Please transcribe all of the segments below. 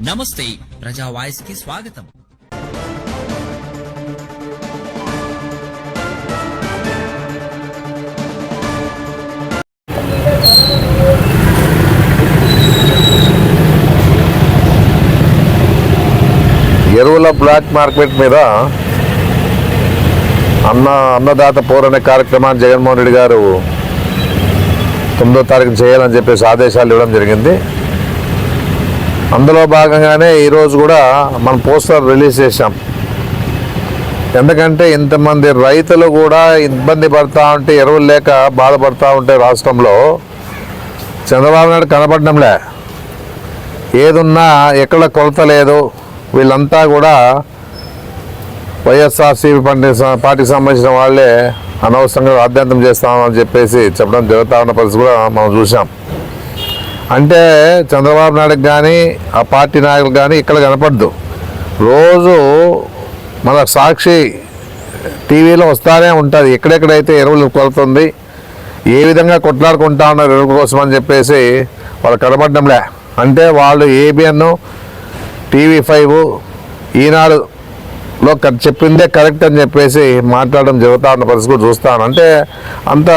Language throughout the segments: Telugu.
నమస్తే ప్రజా వాయిస్ కి స్వాగతం. ఎరువుల బ్లాక్ మార్కెట్ మీద అన్నదాత పౌర్ అనే కార్యక్రమాన్ని జగన్మోహన్ రెడ్డి గారు 9వ తారీఖున చేయాలని చెప్పేసి ఆదేశాలు ఇవ్వడం జరిగింది. అందులో భాగంగానే ఈరోజు కూడా మనం పోస్టర్ రిలీజ్ చేశాం. ఎందుకంటే ఇంతమంది రైతులు కూడా ఇబ్బంది పడుతూ ఉంటే, ఎరువులు లేక బాధపడుతూ ఉంటే రాష్ట్రంలో చంద్రబాబు నాయుడు కనపడడంలే. ఏదున్నా ఎక్కడ కొలత లేదు. వీళ్ళంతా కూడా వైఎస్ఆర్సీపీ పార్టీకి సంబంధించిన వాళ్ళే అనవసరంగా రాద్ధాంతం చేస్తామని చెప్పేసి చెప్పడం జరుగుతూ ఉన్న పరిస్థితి కూడా మనం చూసాం. అంటే చంద్రబాబు నాయుడుకి కానీ ఆ పార్టీ నాయకులు కానీ ఇక్కడ కనపడదు. రోజు మన సాక్షి టీవీలో వస్తూనే ఉంటుంది ఎక్కడెక్కడైతే ఎరువులు కొలుతుంది, ఏ విధంగా కొట్లాడుకుంటా ఉన్నారు ఎరువుల కోసం అని చెప్పేసి వాళ్ళు కనపడడంలే. అంటే వాళ్ళు ఏబిఎన్, TV5, ఈనాడులో చెప్పిందే కరెక్ట్ అని చెప్పేసి మాట్లాడడం జరుగుతూ ఉన్న పరిస్థితి చూస్తాను. అంటే అంత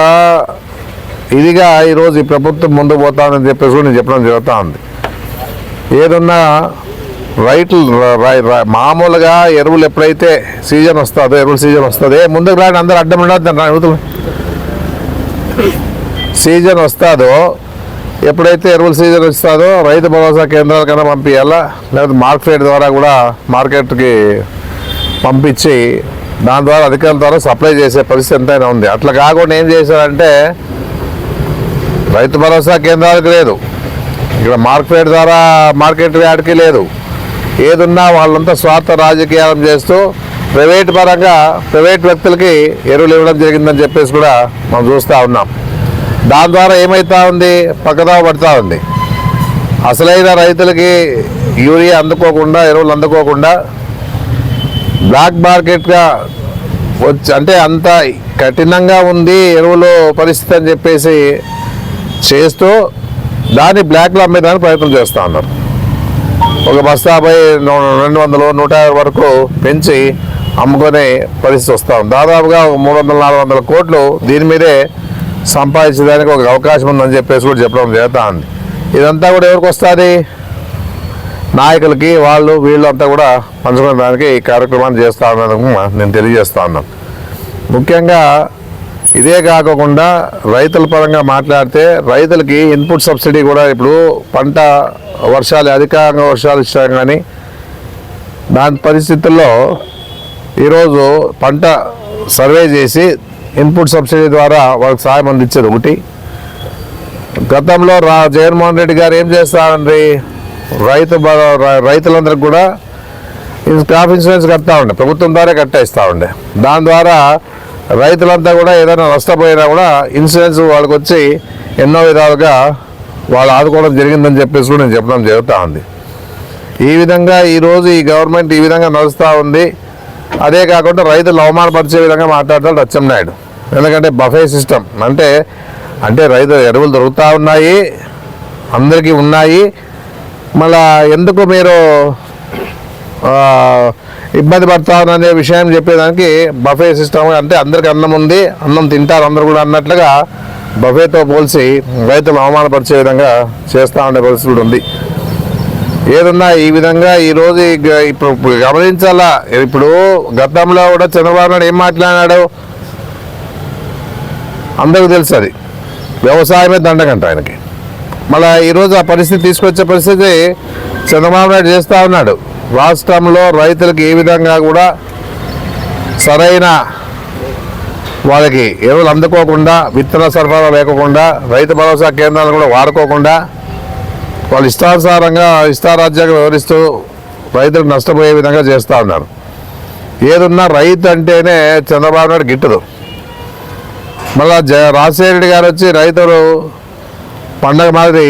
ఇదిగా ఈరోజు ఈ ప్రభుత్వం ముందుకు పోతామని చెప్పేసి కూడా నేను చెప్పడం జరుగుతూ ఉంది. ఏదన్నా మామూలుగా ఎరువులు ఎప్పుడైతే సీజన్ వస్తుందో, ఎరువుల సీజన్ వస్తుంది, ముందుకు రాని అందరూ అడ్డం ఉండదు. సీజన్ వస్తుందో, ఎప్పుడైతే ఎరువుల సీజన్ వస్తుందో రైతు భరోసా కేంద్రాలకైనా పంపించాలా, లేకపోతే మార్కెట్ ద్వారా కూడా మార్కెట్కి పంపించి దాని ద్వారా అధికారుల ద్వారా సప్లై చేసే పరిస్థితి ఎంతైనా ఉంది. అట్లా కాకుండా ఏం చేశారంటే రైతు భరోసా కేంద్రాలకు లేదు, ఇక్కడ మార్కెట్ ద్వారా మార్కెట్ యార్డ్కి లేదు. ఏదున్నా వాళ్ళంతా స్వార్థ రాజకీయాలు చేస్తూ ప్రైవేట్ పరంగా ప్రైవేట్ వ్యక్తులకి ఎరువులు ఇవ్వడం జరిగిందని చెప్పేసి కూడా మనం చూస్తూ ఉన్నాం. దాని ద్వారా ఏమవుతా ఉంది, పక్కదావ పడుతూ ఉంది. అసలైన రైతులకి యూరియా అందుకోకుండా, ఎరువులు అందుకోకుండా బ్లాక్ మార్కెట్గా వచ్చి, అంటే అంత కఠినంగా ఉంది ఎరువులు పరిస్థితి అని చెప్పేసి చేస్తూ దాన్ని బ్లాక్లో అమ్మేదానికి ప్రయత్నం చేస్తూ ఉన్నారు. ఒక బస్తాపై 200, 150 వరకు పెంచి అమ్ముకునే పరిస్థితి వస్తూ ఉంది. దాదాపుగా 300-400 కోట్లు దీని మీదే సంపాదించడానికి ఒక అవకాశం ఉందని చెప్పేసి కూడా చెప్పడం జరుగుతూ ఉంది. ఇదంతా కూడా ఎవరికి వస్తుంది? నాయకులకి, వీళ్ళు అంతా కూడా పంచుకోవడానికి ఈ కార్యక్రమాన్ని చేస్తూ ఉన్నందుకు నేను తెలియజేస్తూ ఉన్నాను. ముఖ్యంగా ఇదే కాకుండా రైతుల పరంగా మాట్లాడితే రైతులకి ఇన్పుట్ సబ్సిడీ కూడా ఇప్పుడు పంట అధికంగా వర్షాలు ఇచ్చాం, కానీ దాని పరిస్థితుల్లో ఈరోజు పంట సర్వే చేసి ఇన్పుట్ సబ్సిడీ ద్వారా వాళ్ళకి సాయం అందించేది ఒకటి. గతంలో జగన్మోహన్ రెడ్డి గారు ఏం చేస్తారండి, రైతులందరికీ కూడా క్రాప్ ఇన్సూరెన్స్ కడతా ఉండే, ప్రభుత్వం ద్వారా కట్టేస్తూ ఉండే. దాని ద్వారా రైతులంతా కూడా ఏదైనా నష్టపోయినా కూడా ఇన్సూరెన్స్ వాళ్ళకి వచ్చి ఎన్నో విధాలుగా వాళ్ళు ఆదుకోవడం జరిగిందని చెప్పేసి కూడా నేను చెప్పడం జరుగుతూ ఉంది. ఈ విధంగా ఈరోజు ఈ గవర్నమెంట్ ఈ విధంగా నడుస్తూ ఉంది. అదే కాకుండా రైతులు అవమానపరిచే విధంగా మాట్లాడతాడు అచ్చెన్నాయుడు. ఎందుకంటే బఫే సిస్టమ్ అంటే రైతు ఎరువులు దొరుకుతూ ఉన్నాయి, అందరికీ ఉన్నాయి, మళ్ళా ఎందుకు మీరు ఇబ్బంది పడతామనే విషయం చెప్పేదానికి బఫే సిస్టమ్, అంటే అందరికి అన్నం ఉంది, అన్నం తింటారు అందరు కూడా అన్నట్లుగా బఫేతో పోల్చి రైతులు అవమానపరిచే విధంగా చేస్తూ ఉండే పరిస్థితి కూడా ఉంది. ఏదన్నా ఈ విధంగా ఈరోజు ఇప్పుడు గమనించాలా. ఇప్పుడు గతంలో కూడా చంద్రబాబు నాయుడు ఏం మాట్లాడినాడు అందరికీ తెలుసు, అది వ్యవసాయమే దండగంట ఆయనకి. మళ్ళీ ఈరోజు ఆ పరిస్థితి తీసుకొచ్చే పరిస్థితి చంద్రబాబు నాయుడు చేస్తూ ఉన్నాడు. రాష్ట్రంలో రైతులకు ఏ విధంగా కూడా సరైన వాళ్ళకి ఎరువులు అందుకోకుండా, విత్తన సరఫరా లేకుండా, రైతు భరోసా కేంద్రాలను కూడా వాడుకోకుండా వాళ్ళు ఇష్టారాజ్యంగా వ్యవహరిస్తూ రైతులకు నష్టపోయే విధంగా చేస్తూ ఉన్నారు. ఏదున్నా రైతు అంటేనే చంద్రబాబు నాయుడు గిట్టదు. మళ్ళా రాజశేఖర రెడ్డి గారు వచ్చి రైతులు పండగ మాదిరి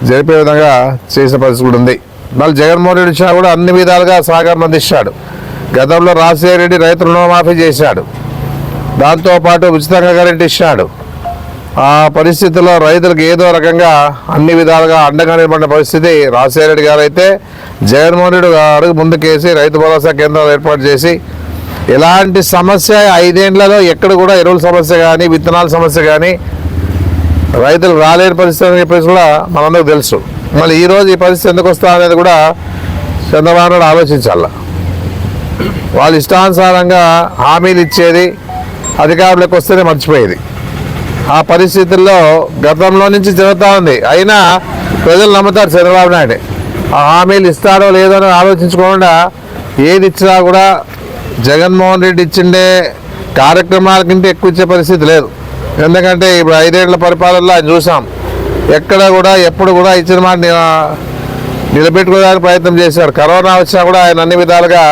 జరిపే విధంగా చేసిన పరిస్థితి కూడా ఉంది. మళ్ళీ జగన్మోహన్ రెడ్డి షా కూడా అన్ని విధాలుగా సహకారం అందించాడు. గతంలో రాజశేఖర రెడ్డి రైతు రుణమాఫీ చేశాడు, దాంతోపాటు ఉచితంగా కరెంట్ ఇచ్చాడు. ఆ పరిస్థితుల్లో రైతులకు ఏదో రకంగా అన్ని విధాలుగా అండగా నిలబడిన పరిస్థితి రాజశేఖర రెడ్డి గారు అయితే జగన్మోహన్ రెడ్డి గారు ముందుకేసి రైతు భరోసా కేంద్రాలు ఏర్పాటు చేసి ఎలాంటి సమస్య 5 ఏళ్లలో ఎక్కడ కూడా ఎరువుల సమస్య కానీ విత్తనాల సమస్య కానీ రైతులు రాలేని పరిస్థితి అని చెప్పేసి కూడా మనందరికీ తెలుసు. మళ్ళీ ఈరోజు ఈ పరిస్థితి ఎందుకు వస్తా అనేది కూడా చంద్రబాబు నాయుడు ఆలోచించాల. వాళ్ళు ఇష్టానుసారంగా హామీలు ఇచ్చేది అధికారులకు వస్తేనే మర్చిపోయేది. ఆ పరిస్థితుల్లో గతంలో నుంచి జరుగుతూ ఉంది. అయినా ప్రజలు నమ్ముతారు చంద్రబాబు నాయుడు. ఆ హామీలు ఇస్తారో లేదో అని ఆలోచించకుండా ఏది ఇచ్చినా కూడా జగన్మోహన్ రెడ్డి ఇచ్చిండే కార్యక్రమాల కంటే ఎక్కువ ఇచ్చే పరిస్థితి లేదు. ఎందుకంటే ఇప్పుడు 5 ఏళ్ల పరిపాలనలో ఆయన చూసాం, ఎక్కడ కూడా ఎప్పుడు కూడా ఇచ్చిన మాట నిలబెట్టుకోవడానికి ప్రయత్నం చేశారు. కరోనా వచ్చినా కూడా ఆయన అన్ని విధాలుగా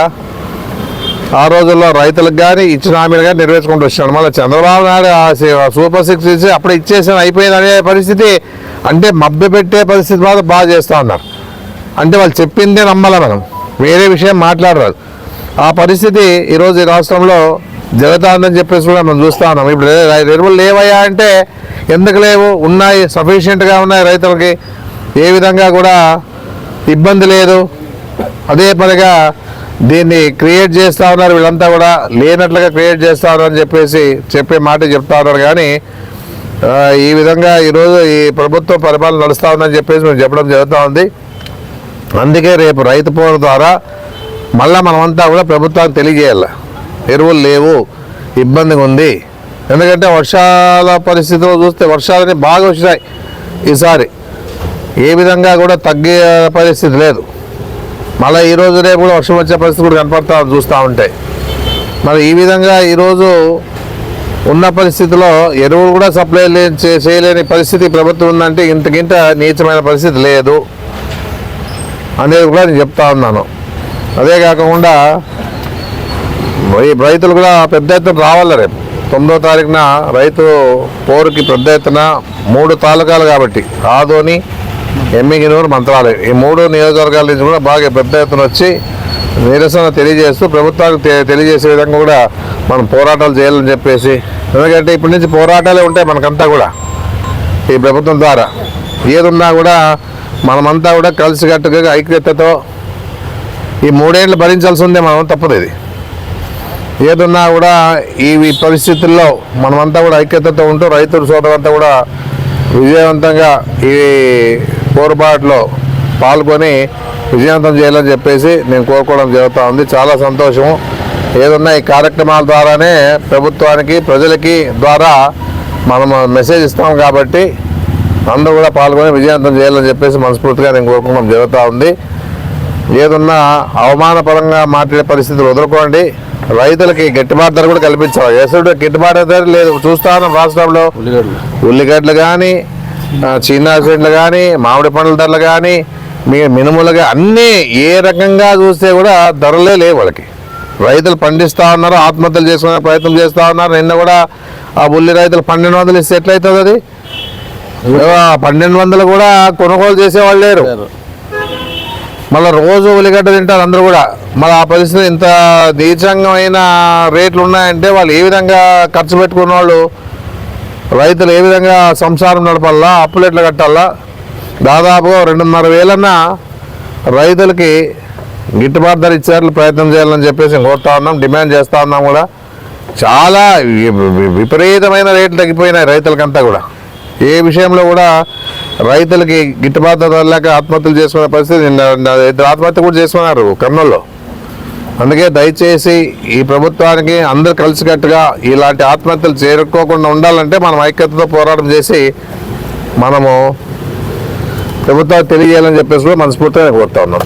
ఆ రోజుల్లో రైతులకు కానీ ఇచ్చిన హామీలు కానీ నెరవేర్చుకుంటూ వచ్చాడు. మళ్ళీ చంద్రబాబు నాయుడు సూపర్ 6 ఇచ్చి అప్పుడు ఇచ్చేసాను అయిపోయింది అనే పరిస్థితి, అంటే మభ్య పెట్టే పరిస్థితి మాత్రం బాగా చేస్తూ ఉన్నారు. అంటే వాళ్ళు చెప్పిందే నమ్మాలి, మనం వేరే విషయం మాట్లాడరాదు. ఆ పరిస్థితి ఈరోజు ఈ రాష్ట్రంలో జరుగుతుందని చెప్పేసి కూడా మనం చూస్తూ ఉన్నాం. ఇప్పుడు ఎరువులు లేవయ్యా అంటే ఎందుకు లేవు, ఉన్నాయి, సఫిషియెంట్గా ఉన్నాయి, రైతులకి ఏ విధంగా కూడా ఇబ్బంది లేదు. అదే పనిగా దీన్ని క్రియేట్ చేస్తూ ఉన్నారు, వీళ్ళంతా కూడా లేనట్లుగా క్రియేట్ చేస్తూ ఉన్నారు అని చెప్పేసి చెప్పే మాట చెప్తా ఉన్నారు. కానీ ఈ విధంగా ఈరోజు ఈ ప్రభుత్వం పరిపాలన నడుస్తూ ఉందని చెప్పేసి మేము చెప్పడం జరుగుతూ ఉంది. అందుకే రేపు రైతు పోరు ద్వారా మళ్ళీ మనమంతా కూడా ప్రభుత్వానికి తెలియజేయాలి, ఎరువులు లేవు, ఇబ్బందిగా ఉంది. ఎందుకంటే వర్షాల పరిస్థితిలో చూస్తే వర్షాలని బాగా వచ్చినాయి ఈసారి, ఏ విధంగా కూడా తగ్గే పరిస్థితి లేదు. మళ్ళీ ఈరోజు రేపు కూడా వర్షం వచ్చే పరిస్థితి కూడా కనపడతా చూస్తూ ఉంటాయి. మరి ఈ విధంగా ఈరోజు ఉన్న పరిస్థితిలో ఎరువులు కూడా సప్లై చేయలేని పరిస్థితి ప్రభుత్వం ఉందంటే ఇంతకింత నీచమైన పరిస్థితి లేదు అనేది కూడా నేను చెప్తా ఉన్నాను. అదే కాకుండా రైతులు కూడా పెద్ద ఎత్తున రావాలి. రేపు 9వ తారీఖున రైతు పోరుకి పెద్ద ఎత్తున 3 తాలూకాలు కాబట్టి ఆదోని, ఎమ్మిగినూరు, మంత్రాలయం ఈ 3 నియోజకవర్గాల నుంచి కూడా బాగా పెద్ద ఎత్తున వచ్చి నిరసన తెలియజేస్తూ ప్రభుత్వానికి తెలియజేసే విధంగా కూడా మనం పోరాటాలు చేయాలని చెప్పేసి, ఎందుకంటే ఇప్పటి నుంచి పోరాటాలే ఉంటాయి మనకంతా కూడా. ఈ ప్రభుత్వం ద్వారా ఏదున్నా కూడా మనమంతా కూడా కలిసికట్టుగా ఐక్యతతో ఈ 3 ఏళ్ళు భరించాల్సి ఉంది, మనం తప్పదు. ఇది ఏదున్నా కూడా ఈ పరిస్థితుల్లో మనమంతా కూడా ఐక్యతతో ఉంటూ రైతుల సోదరులంతా కూడా విజయవంతంగా ఈ పోరుబాటులో పాల్గొని విజయవంతం చేయాలని చెప్పేసి నేను కోరుకోవడం జరుగుతూ ఉంది. చాలా సంతోషము. ఏదన్నా ఈ కార్యక్రమాల ద్వారానే ప్రభుత్వానికి, ప్రజలకి ద్వారా మనం మెసేజ్ ఇస్తాం కాబట్టి అందరూ కూడా పాల్గొని విజయవంతం చేయాలని చెప్పేసి మనస్ఫూర్తిగా నేను కోరుకోవడం జరుగుతూ ఉంది. ఏదన్నా అవమానపరంగా మాట్లాడే పరిస్థితులు వదులుకోండి, రైతులకి గిట్టుబాటు ధర కూడా కల్పించాలి. ఎసుడు గిట్టుబాటు ధర లేదు. చూస్తా ఉన్నాం రాష్ట్రంలో ఉల్లిగడ్డలు కానీ, చిన్న చెట్లు కానీ, మామిడి పండ్ల ధరలు కానీ, మినుములుగా అన్నీ ఏ రకంగా చూస్తే కూడా ధరలే లేవు వాళ్ళకి. రైతులు పండిస్తూ ఉన్నారు, ఆత్మహత్యలు చేసుకునే ప్రయత్నం చేస్తూ ఉన్నారు. నిన్న కూడా ఆ ఉల్లి రైతులు 1200 ఇస్తే ఎట్లయితుంది? అది 1200 కూడా కొనుగోలు చేసేవాళ్ళు లేరు. మళ్ళీ రోజు ఉల్లిగడ్డ తింటారు అందరూ కూడా. మళ్ళీ ఆ పరిస్థితి ఇంత నీచంగమైన రేట్లు ఉన్నాయంటే వాళ్ళు ఏ విధంగా ఖర్చు పెట్టుకున్న వాళ్ళు, రైతులు ఏ విధంగా సంసారం నడపాలా, అప్పులు ఎట్లా కట్టాలా? దాదాపుగా 2,500,000 రైతులకి గిట్టుబాటు ధర ఇచ్చేట్లు ప్రయత్నం చేయాలని చెప్పేసి కోరుతా ఉన్నాం, డిమాండ్ చేస్తూ ఉన్నాం కూడా. చాలా విపరీతమైన రేట్లు తగ్గిపోయినాయి రైతులకంతా కూడా. ఏ విషయంలో కూడా రైతులకి గిట్టుబాటు ధర లేక ఆత్మహత్యలు చేసుకునే పరిస్థితి. ఆత్మహత్య కూడా చేసుకున్నారు కర్నూలులో. అందుకే దయచేసి ఈ ప్రభుత్వానికి అందరు కలిసికట్టుగా ఇలాంటి ఆత్మహత్యలు చేరుకోకుండా ఉండాలంటే మనం ఐక్యతతో పోరాటం చేసి మనము ప్రభుత్వానికి తెలియజేయాలని చెప్పేసి కూడా మనస్ఫూర్తిగా కోరుతా ఉన్నాం.